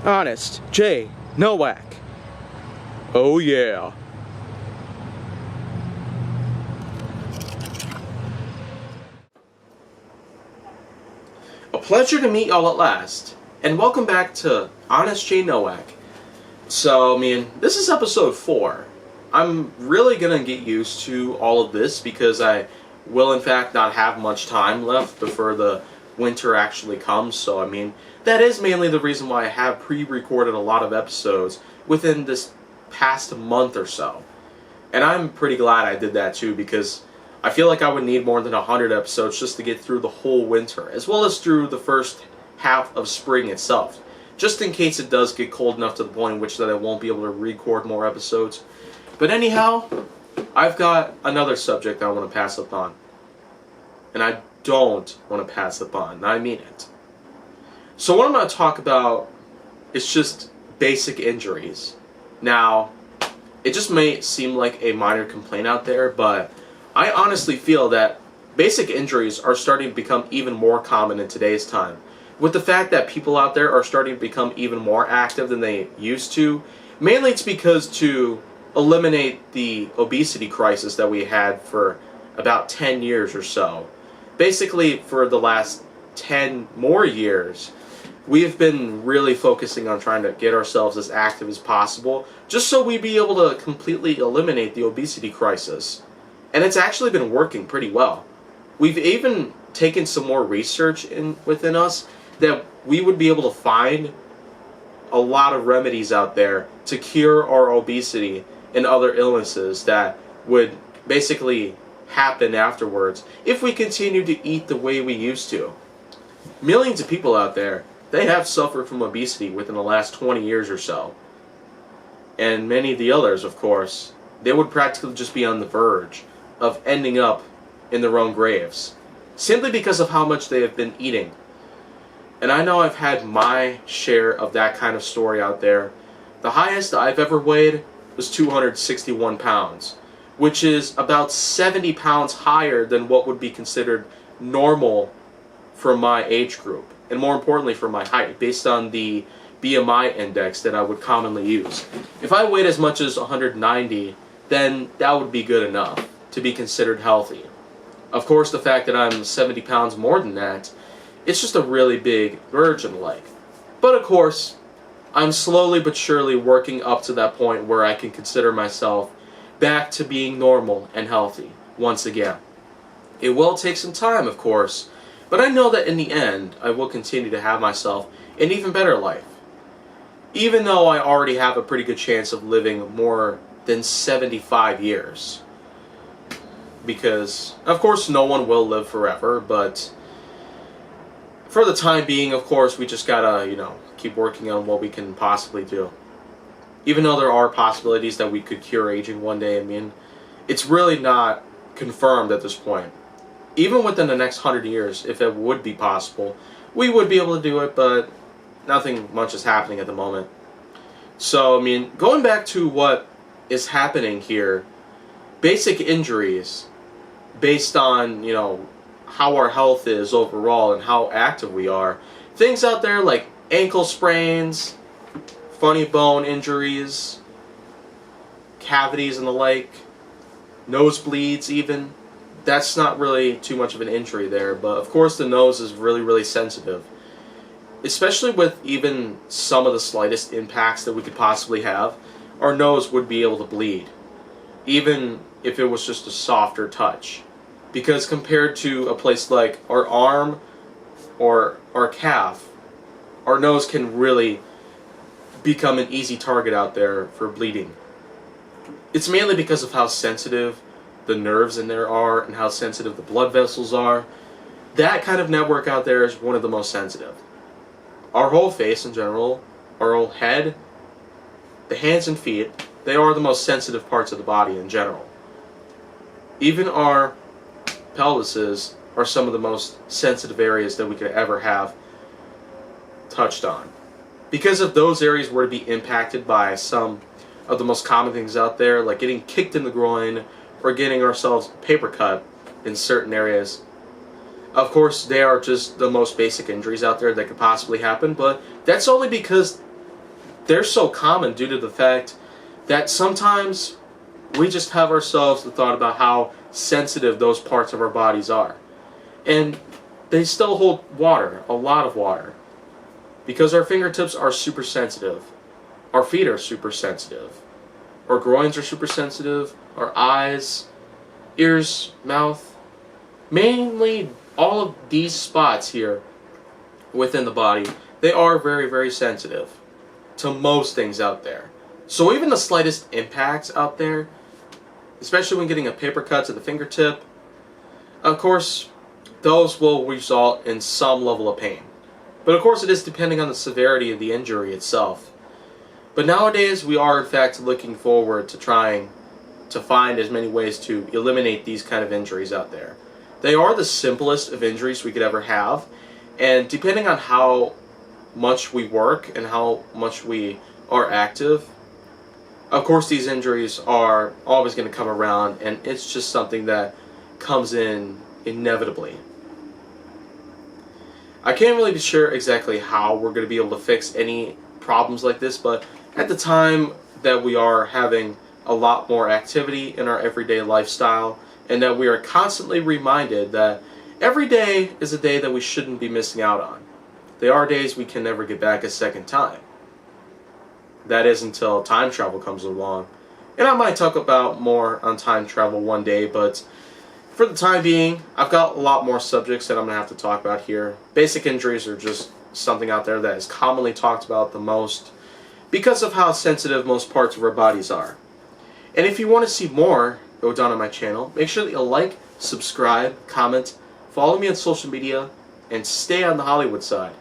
Honest J. Nowak. Oh yeah. A pleasure to meet y'all at last, and welcome back to Honest J. Nowak. So, this is episode 4. I'm really gonna get used to all of this because I will in fact not have much time left before the winter actually comes, so that is mainly the reason why I have pre-recorded a lot of episodes within this past month or so. And I'm pretty glad I did that too, because I feel like I would need more than 100 episodes just to get through the whole winter, as well as through the first half of spring itself, just in case it does get cold enough to the point in which that I won't be able to record more episodes. But anyhow, I've got another subject I want to pass up on. And I don't want to pass up on. I mean it. So what I'm going to talk about is just basic injuries. Now, it just may seem like a minor complaint out there, but I honestly feel that basic injuries are starting to become even more common in today's time. With the fact that people out there are starting to become even more active than they used to, mainly it's because to eliminate the obesity crisis that we had for about 10 years or so. Basically, for the last 10 more years, we have been really focusing on trying to get ourselves as active as possible, just so we'd be able to completely eliminate the obesity crisis. And it's actually been working pretty well. We've even taken some more research within us that we would be able to find a lot of remedies out there to cure our obesity and other illnesses that would basically happen afterwards if we continue to eat the way we used to. Millions of people out there, they have suffered from obesity within the last 20 years or so. And many of the others, of course, they would practically just be on the verge of ending up in their own graves, simply because of how much they have been eating. And I know I've had my share of that kind of story out there. The highest I've ever weighed was 261 pounds, which is about 70 pounds higher than what would be considered normal for my age group, and more importantly for my height, based on the BMI index that I would commonly use. If I weighed as much as 190, then that would be good enough to be considered healthy. Of course, the fact that I'm 70 pounds more than that, it's just a really big verge in life. But of course, I'm slowly but surely working up to that point where I can consider myself back to being normal and healthy once again. It will take some time, of course, but I know that in the end, I will continue to have myself an even better life. Even though I already have a pretty good chance of living more than 75 years. Because, of course, no one will live forever, but for the time being, of course, we just gotta, keep working on what we can possibly do. Even though there are possibilities that we could cure aging one day, it's really not confirmed at this point. Even within the next 100 years, if it would be possible, we would be able to do it, but nothing much is happening at the moment. So, going back to what is happening here, basic injuries, based on, how our health is overall and how active we are, things out there like ankle sprains, funny bone injuries, cavities and the like, nosebleeds even. That's not really too much of an injury there, but of course the nose is really, really sensitive. Especially with even some of the slightest impacts that we could possibly have, our nose would be able to bleed, even if it was just a softer touch. Because compared to a place like our arm or our calf, our nose can really become an easy target out there for bleeding. It's mainly because of how sensitive the nerves in there are and how sensitive the blood vessels are. That kind of network out there is one of the most sensitive. Our whole face in general, our whole head, the hands and feet, they are the most sensitive parts of the body in general. Even our pelvises are some of the most sensitive areas that we could ever have touched on. Because if those areas were to be impacted by some of the most common things out there, like getting kicked in the groin or getting ourselves paper cut in certain areas, of course they are just the most basic injuries out there that could possibly happen, but that's only because they're so common due to the fact that sometimes we just have ourselves the thought about how sensitive those parts of our bodies are. And they still hold water, a lot of water. Because our fingertips are super sensitive. Our feet are super sensitive. Our groins are super sensitive. Our eyes, ears, mouth. Mainly all of these spots here within the body, they are very, very sensitive to most things out there. So even the slightest impacts out there, especially when getting a paper cut to the fingertip, of course, those will result in some level of pain. But of course it is depending on the severity of the injury itself. But nowadays we are in fact looking forward to trying to find as many ways to eliminate these kind of injuries out there. They are the simplest of injuries we could ever have, and depending on how much we work and how much we are active, of course these injuries are always going to come around, and it's just something that comes in inevitably. I can't really be sure exactly how we're going to be able to fix any problems like this, but at the time that we are having a lot more activity in our everyday lifestyle, and that we are constantly reminded that every day is a day that we shouldn't be missing out on. There are days we can never get back a second time. That is until time travel comes along. And I might talk about more on time travel one day, but for the time being, I've got a lot more subjects that I'm going to have to talk about here. Basic injuries are just something out there that is commonly talked about the most because of how sensitive most parts of our bodies are. And if you want to see more go down on my channel, make sure that you like, subscribe, comment, follow me on social media, and stay on the Hollywood side.